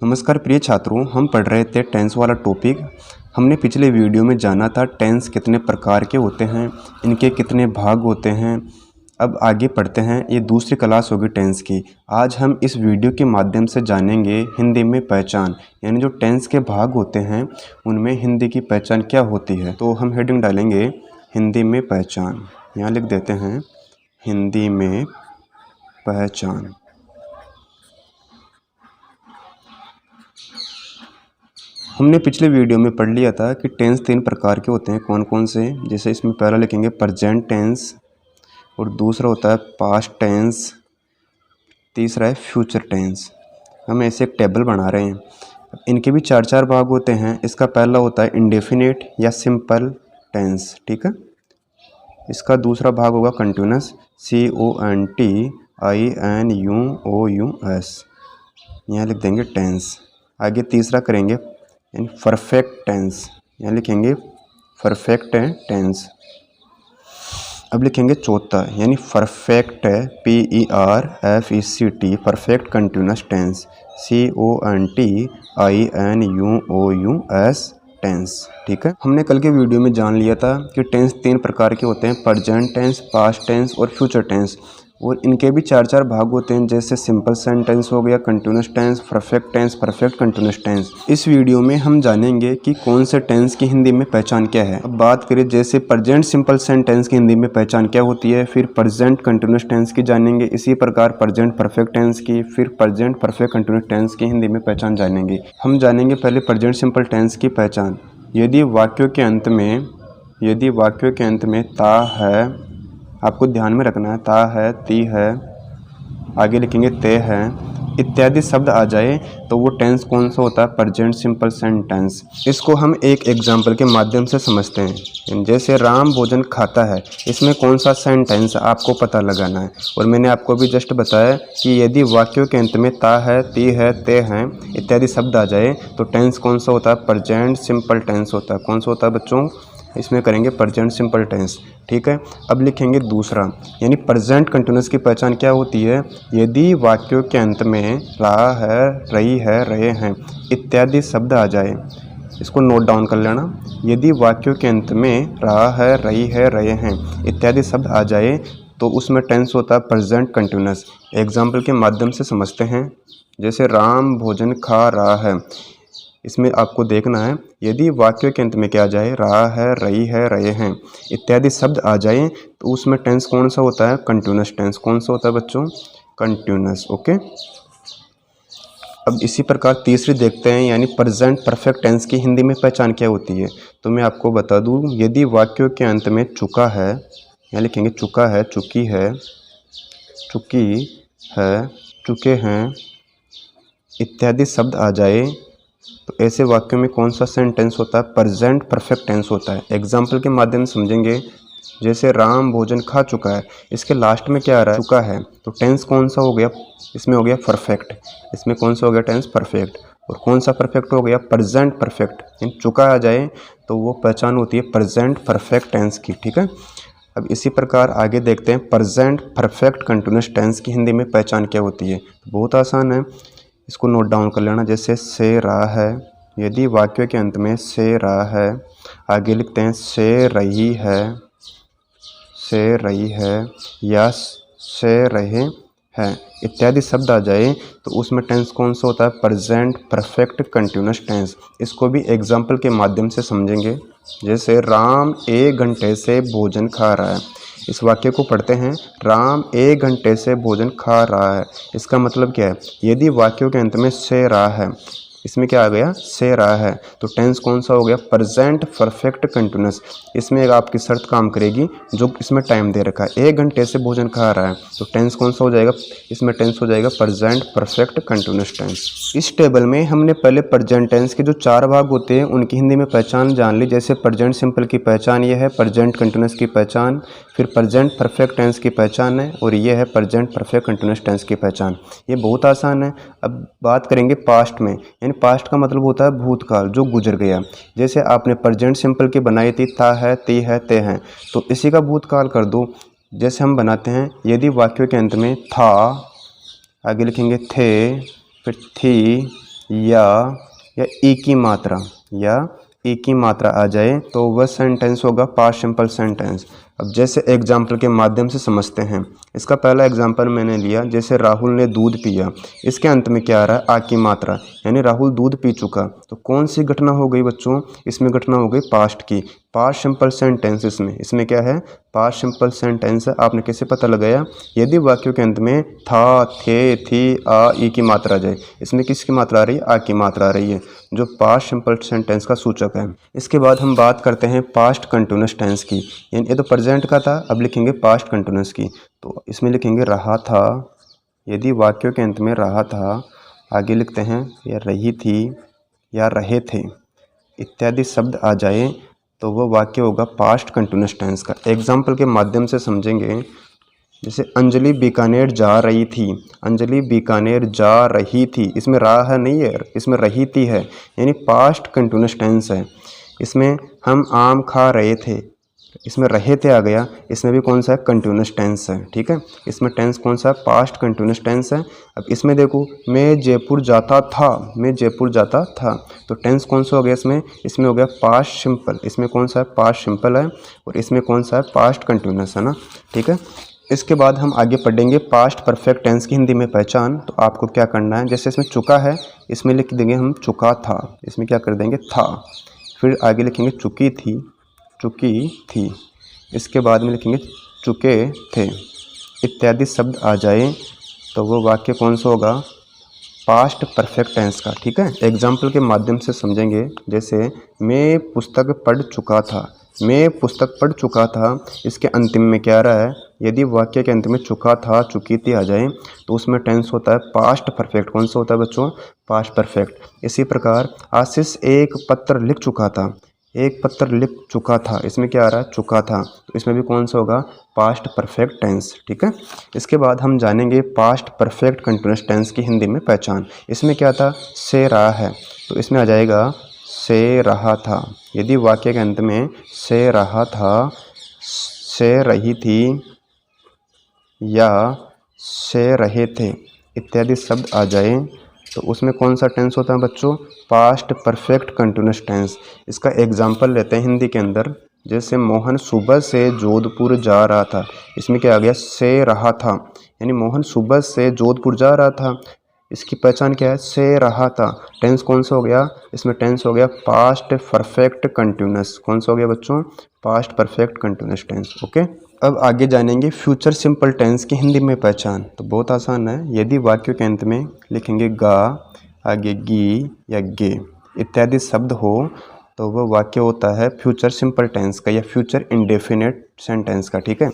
नमस्कार प्रिय छात्रों, हम पढ़ रहे थे टेंस वाला टॉपिक। हमने पिछले वीडियो में जाना था टेंस कितने प्रकार के होते हैं, इनके कितने भाग होते हैं। अब आगे पढ़ते हैं, ये दूसरी क्लास होगी टेंस की। आज हम इस वीडियो के माध्यम से जानेंगे हिंदी में पहचान, यानी जो टेंस के भाग होते हैं उनमें हिंदी की पहचान क्या होती है। तो हम हेडिंग डालेंगे हिंदी में पहचान। यहाँ लिख देते हैं हिंदी में पहचान। हमने पिछले वीडियो में पढ़ लिया था कि टेंस 3 प्रकार के होते हैं। कौन कौन से? जैसे इसमें पहला लिखेंगे प्रेजेंट टेंस, और दूसरा होता है पास्ट टेंस, तीसरा है फ्यूचर टेंस। हम ऐसे एक टेबल बना रहे हैं। इनके भी 4 भाग होते हैं। इसका पहला होता है इंडेफिनिट या सिंपल टेंस, ठीक है। इसका दूसरा भाग होगा कंटिन्यूअस, CONTINUOUS। यहाँ लिख देंगे टेंस। आगे तीसरा करेंगे यानी परफेक्ट टेंस, यहाँ लिखेंगे परफेक्ट टेंस। अब लिखेंगे चौथा यानी perfect PERFECT, perfect continuous tense, CONTINUOUS tense, ठीक है। हमने कल के वीडियो में जान लिया था कि टेंस 3 प्रकार के होते हैं, प्रेजेंट टेंस, पास्ट टेंस और फ्यूचर टेंस। और इनके भी 4 भाग होते हैं, जैसे सिंपल सेंटेंस हो गया, continuous tense, perfect tense, perfect continuous tense. इस वीडियो में हम जानेंगे कि कौन से टेंस की हिंदी में पहचान क्या है। अब बात करें जैसे प्रेजेंट सिंपल सेंटेंस की हिंदी में पहचान क्या होती है, फिर प्रेजेंट कंटिन्यूअस टेंस की जानेंगे, इसी प्रकार प्रेजेंट परफेक्ट टेंस की, फिर प्रेजेंट परफेक्ट कंटिन्यूअस टेंस की हिंदी में पहचान जानेंगे। हम जानेंगे पहले प्रेजेंट सिंपल टेंस की पहचान। यदि वाक्यों के अंत में ता है, आपको ध्यान में रखना है, ता है, ती है, आगे लिखेंगे ते है, इत्यादि शब्द आ जाए तो वो टेंस कौन सा होता है? Present simple sentence. इसको हम एक एग्जाम्पल के माध्यम से समझते हैं। जैसे राम भोजन खाता है, इसमें कौन सा सेंटेंस आपको पता लगाना है। और मैंने आपको भी जस्ट बताया कि यदि वाक्यों के अंत में ता है, ती है, ते हैं इत्यादि शब्द आ जाए तो टेंस कौन सा होता है? प्रेजेंट सिंपल टेंस होता है। कौन सा होता है बच्चों? इसमें करेंगे प्रेजेंट सिंपल टेंस, ठीक है। अब लिखेंगे दूसरा यानी प्रेजेंट कंटिन्यूअस की पहचान क्या होती है? यदि वाक्यों के अंत में रहा है, रही है, रहे हैं इत्यादि शब्द आ जाए, इसको नोट डाउन कर लेना। यदि वाक्यों के अंत में रहा है, रही है, रहे हैं इत्यादि शब्द आ जाए तो उसमें टेंस होता है प्रेजेंट कंटिन्यूअस। एग्जाम्पल के माध्यम से समझते हैं। जैसे राम भोजन खा रहा है, इसमें आपको देखना है यदि वाक्य के अंत में क्या आ जाए? रहा है, रही है, रहे हैं इत्यादि शब्द आ जाए तो उसमें टेंस कौन सा होता है? Continuous tense. कौन सा होता है बच्चों? Continuous, okay. अब इसी प्रकार तीसरी देखते हैं यानी प्रेजेंट परफेक्ट टेंस की हिंदी में पहचान क्या होती है। तो मैं आपको बता दूं, यदि वाक्यों के अंत में चुका है, यहाँ लिखेंगे चुका है, चुकी है, चुकी है, चुके हैं इत्यादि शब्द आ जाए तो ऐसे वाक्यों में कौन सा सेंटेंस होता है? प्रेजेंट परफेक्ट टेंस होता है। एग्जाम्पल के माध्यम से समझेंगे। जैसे राम भोजन खा चुका है, इसके लास्ट में क्या आ रहा है? चुका है, तो टेंस कौन सा हो गया? इसमें हो गया परफेक्ट। इसमें कौन सा हो गया? Tense perfect. और कौन सा परफेक्ट हो गया? Present perfect. यानी चुका आ जाए तो वो पहचान होती है प्रेजेंट परफेक्ट टेंस की, ठीक है। अब इसी प्रकार आगे देखते हैं प्रेजेंट परफेक्ट कंटिन्यूअस टेंस की हिंदी में पहचान क्या होती है। बहुत आसान है, इसको नोट डाउन कर लेना। जैसे से रहा है, यदि वाक्य के अंत में से रहा है, आगे लिखते हैं से रही है, से रही है या से रहे हैं इत्यादि शब्द आ जाए तो उसमें टेंस कौन सा होता है? Present perfect continuous tense. इसको भी एग्जाम्पल के माध्यम से समझेंगे। जैसे राम 1 घंटे से भोजन खा रहा है, इस वाक्य को पढ़ते हैं, राम 1 घंटे से भोजन खा रहा है। इसका मतलब क्या है? यदि वाक्यों के अंत में से रहा है, इसमें क्या आ गया? से रहा है, तो टेंस कौन सा हो गया? Present perfect continuous. इसमें एक आपकी शर्त काम करेगी, जो इसमें टाइम दे रखा है, 1 घंटे से भोजन खा रहा है, तो टेंस कौन सा हो जाएगा? इसमें टेंस हो जाएगा प्रेजेंट परफेक्ट कंटिन्यूअस टेंस। इस टेबल में हमने पहले प्रेजेंट टेंस के जो 4 भाग होते हैं उनकी हिंदी में पहचान जान ली। जैसे प्रेजेंट सिंपल की पहचान ये है, प्रेजेंट कंटिन्यूअस की पहचान, फिर प्रेजेंट परफेक्ट टेंस की पहचान है, और ये है प्रेजेंट परफेक्ट कंटिन्यूअस टेंस की पहचान। ये बहुत आसान है। अब बात करेंगे पास्ट में, यानी पास्ट का मतलब होता है भूतकाल, जो गुजर गया। जैसे आपने प्रेजेंट सिंपल की बनाई थी, था है, ती है, ते हैं, तो इसी का भूतकाल कर दो। जैसे हम बनाते हैं, यदि वाक्यों के अंत में था, आगे लिखेंगे थे, फिर थी, या ई की मात्रा या ई की मात्रा आ जाए तो वह सेंटेंस होगा पास्ट सिंपल सेंटेंस। अब जैसे एग्जाम्पल के माध्यम से समझते हैं। इसका पहला एग्जाम्पल मैंने लिया, जैसे राहुल ने दूध पिया। इसके अंत में क्या आ रहा है, आ की मात्रा, यानी राहुल दूध पी चुका। तो कौन सी घटना हो गई बच्चों, इसमें घटना हो गई पास्ट की, पास्ट सिंपल सेंटेंस। इसमें क्या है, पास्ट सिंपल सेंटेंस है। आपने कैसे पता लगाया, यदि वाक्यों के अंत में था, थे, थी, आ, ई की मात्रा आ जाए। इसमें किसकी मात्रा आ रही है, आ की मात्रा आ रही है, जो पास्ट सिंपल सेंटेंस का सूचक है। इसके बाद हम बात करते हैं पास्ट कंटिन्यूअस टेंस की, यानी ये तो प्रेजेंट का था, अब लिखेंगे पास्ट कंटिन्यूअस की। तो इसमें लिखेंगे रहा था, यदि वाक्यों के अंत में रहा था, आगे लिखते हैं या रही थी या रहे थे इत्यादि शब्द आ जाए तो वह वाक्य होगा पास्ट कंटिन्यूअस टेंस का। एग्जाम्पल के माध्यम से समझेंगे। जैसे अंजलि बीकानेर जा रही थी, अंजलि बीकानेर जा रही थी, इसमें रहा नहीं है, इसमें रही थी है, यानी पास्ट कंटिन्यूअस टेंस है। इसमें हम आम खा रहे थे, इसमें रहे थे आ गया, इसमें भी कौन सा है, कंटिन्यूअस टेंस है। ठीक है, इसमें टेंस कौन सा है, पास्ट कंटिन्यूअस टेंस है। अब इसमें देखो, मैं जयपुर जाता था, मैं जयपुर जाता था, तो टेंस कौन सा हो गया इसमें हो गया पास्ट सिंपल। इसमें कौन सा है, पास्ट सिंपल है, और इसमें कौन सा है, पास्ट कंटिन्यूअस है ना। ठीक है, इसके बाद हम आगे पढ़ेंगे पास्ट परफेक्ट टेंस की हिंदी में पहचान। तो आपको क्या करना है, जैसे इसमें चुका है, इसमें लिख देंगे हम चुका था, इसमें क्या कर देंगे, था। फिर आगे लिखेंगे चुकी थी, चुकी थी। इसके बाद में लिखेंगे चुके थे इत्यादि शब्द आ जाए तो वो वाक्य कौन सा होगा, पास्ट परफेक्ट टेंस का। ठीक है, एग्जाम्पल के माध्यम से समझेंगे। जैसे मैं पुस्तक पढ़ चुका था, मैं पुस्तक पढ़ चुका था, इसके अंतिम में क्या आ रहा है, यदि वाक्य के अंत में चुका था, चुकी थी आ जाए तो उसमें टेंस होता है पास्ट परफेक्ट। कौन सा होता है बच्चों, पास्ट परफेक्ट। इसी प्रकार आशीष एक पत्र लिख चुका था, एक पत्र लिख चुका था, इसमें क्या आ रहा है, चुका था, तो इसमें भी कौन सा होगा, पास्ट परफेक्ट टेंस। ठीक है, इसके बाद हम जानेंगे पास्ट परफेक्ट कंटिन्यूअस टेंस की हिंदी में पहचान। इसमें क्या था, से रहा है, तो इसमें आ जाएगा से रहा था। यदि वाक्य के अंत में से रहा था, से रही थी या से रहे थे इत्यादि शब्द आ जाए तो उसमें कौन सा टेंस होता है बच्चों, पास्ट परफेक्ट कंटिन्यूअस टेंस। इसका एग्जाम्पल लेते हैं हिंदी के अंदर। जैसे मोहन सुबह से जोधपुर जा रहा था, इसमें क्या आ गया, से रहा था, यानी मोहन सुबह से जोधपुर जा रहा था। इसकी पहचान क्या है, से रहा था। टेंस कौन सा हो गया, इसमें टेंस हो गया पास्ट परफेक्ट कंटिन्यूअस। कौन सा हो गया बच्चों, past perfect continuous tense. Okay, अब आगे जानेंगे फ्यूचर सिंपल टेंस की हिंदी में पहचान। तो बहुत आसान है, यदि वाक्य के अंत में लिखेंगे गा, आगे गी या गे इत्यादि शब्द हो तो वह वाक्य होता है फ्यूचर सिंपल टेंस का या फ्यूचर इंडेफिनिट सेंटेंस का। ठीक है,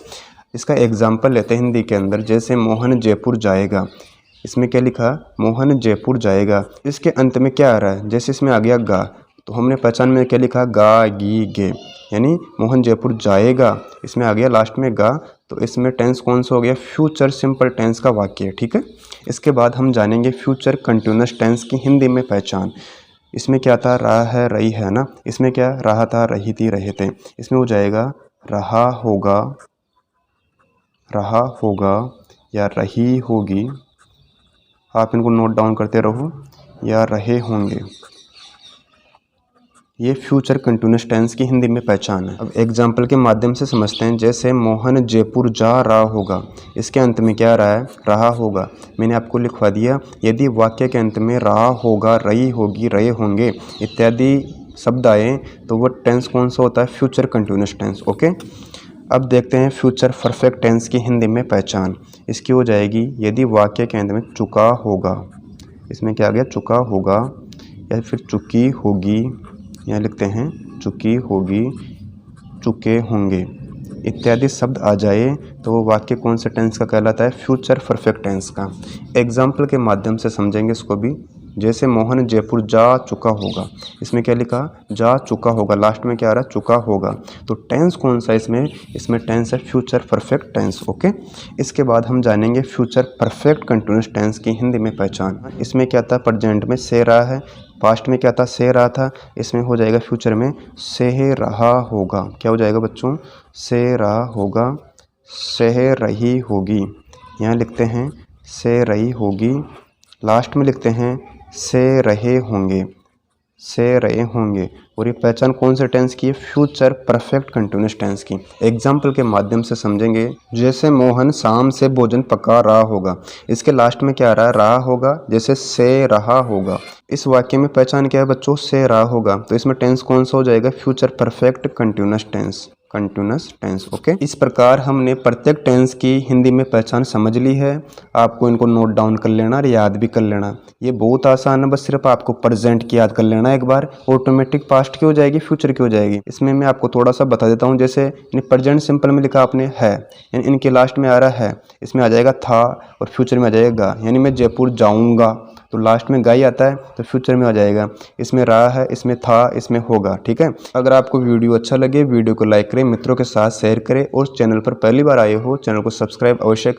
इसका एग्जाम्पल लेते हैं हिंदी के अंदर। जैसे मोहन जयपुर जाएगा, इसमें क्या लिखा, मोहन जयपुर जाएगा, इसके अंत में क्या आ रहा है, जैसे इसमें आ गया गा, तो हमने पहचान में क्या लिखा, गा गी गे, यानी मोहन जयपुर जाएगा, इसमें आ गया लास्ट में गा, तो इसमें टेंस कौन सा हो गया, फ्यूचर सिंपल टेंस का वाक्य है। ठीक है, इसके बाद हम जानेंगे फ्यूचर कंटिन्यूअस टेंस की हिंदी में पहचान। इसमें क्या था, रहा है, रही है ना, इसमें क्या, रहा था, रही थी, रहे थे, इसमें हो जाएगा रहा होगा, रहा होगा या रही होगी, आप इनको नोट डाउन करते रहो, या रहे होंगे। ये फ्यूचर कंटिन्यूअस टेंस की हिंदी में पहचान है। अब एग्जाम्पल के माध्यम से समझते हैं। जैसे मोहन जयपुर जा रहा होगा, इसके अंत में क्या रहा है, रहा होगा, मैंने आपको लिखवा दिया। यदि वाक्य के अंत में रहा होगा, रही होगी, रहे होंगे इत्यादि शब्द आए तो वो टेंस कौन सा होता है, फ्यूचर कंटिन्यूअस टेंस। ओके, अब देखते हैं फ्यूचर परफेक्ट टेंस की हिंदी में पहचान। इसकी हो जाएगी, यदि वाक्य के अंत में चुका होगा, इसमें क्या आ गया, चुका होगा, या फिर चुकी होगी, यहाँ लिखते हैं चुकी होगी, चुके होंगे इत्यादि शब्द आ जाए तो वो वाक्य कौन से टेंस का कहलाता है, फ्यूचर परफेक्ट टेंस का। एग्जाम्पल के माध्यम से समझेंगे इसको भी। जैसे मोहन जयपुर जा चुका होगा, इसमें क्या लिखा, जा चुका होगा, लास्ट में क्या आ रहा है, चुका होगा, तो टेंस कौन सा इसमें टेंस है फ्यूचर परफेक्ट टेंस। ओके, इसके बाद हम जानेंगे फ्यूचर परफेक्ट कंटिन्यूअस टेंस की हिंदी में पहचान। इसमें क्या था, प्रेजेंट में से रहा है, पास्ट में क्या था, से रहा था, इसमें हो जाएगा फ्यूचर में से रहा होगा। क्या हो जाएगा बच्चों, से रहा होगा, से रही होगी, यहाँ लिखते हैं से रही होगी, लास्ट में लिखते हैं से रहे होंगे, से रहे होंगे। और ये पहचान कौन से टेंस की है? फ्यूचर परफेक्ट कंटिन्यूस टेंस की। एग्जाम्पल के माध्यम से समझेंगे। जैसे मोहन शाम से भोजन पका रहा होगा, इसके लास्ट में क्या आ रहा है? रहा होगा, जैसे से रहा होगा। इस वाक्य में पहचान क्या है बच्चों? से रहा होगा। तो इसमें टेंस कौन सा हो जाएगा? Future perfect continuous tense, continuous tense. Okay, इस प्रकार हमने प्रत्येक टेंस की हिंदी में पहचान समझ ली है। आपको इनको नोट डाउन कर लेना और याद भी कर लेना। ये बहुत आसान है, बस सिर्फ आपको प्रेजेंट की याद कर लेना एक बार, ऑटोमेटिक पास्ट की हो जाएगी, फ्यूचर की हो जाएगी। इसमें मैं आपको थोड़ा सा बता देता हूँ। जैसे प्रेजेंट सिंपल में लिखा आपने है, यानी इनके लास्ट में आ रहा है, इसमें आ जाएगा था और फ्यूचर में आ जाएगा। यानी मैं जयपुर जाऊँगा तो लास्ट में गाई आता है तो फ्यूचर में आ जाएगा। इसमें रहा है, इसमें था, इसमें होगा। ठीक है, अगर आपको वीडियो अच्छा लगे वीडियो को लाइक करें, मित्रों के साथ शेयर करें और चैनल पर पहली बार आए हो चैनल को सब्सक्राइब अवश्य करें।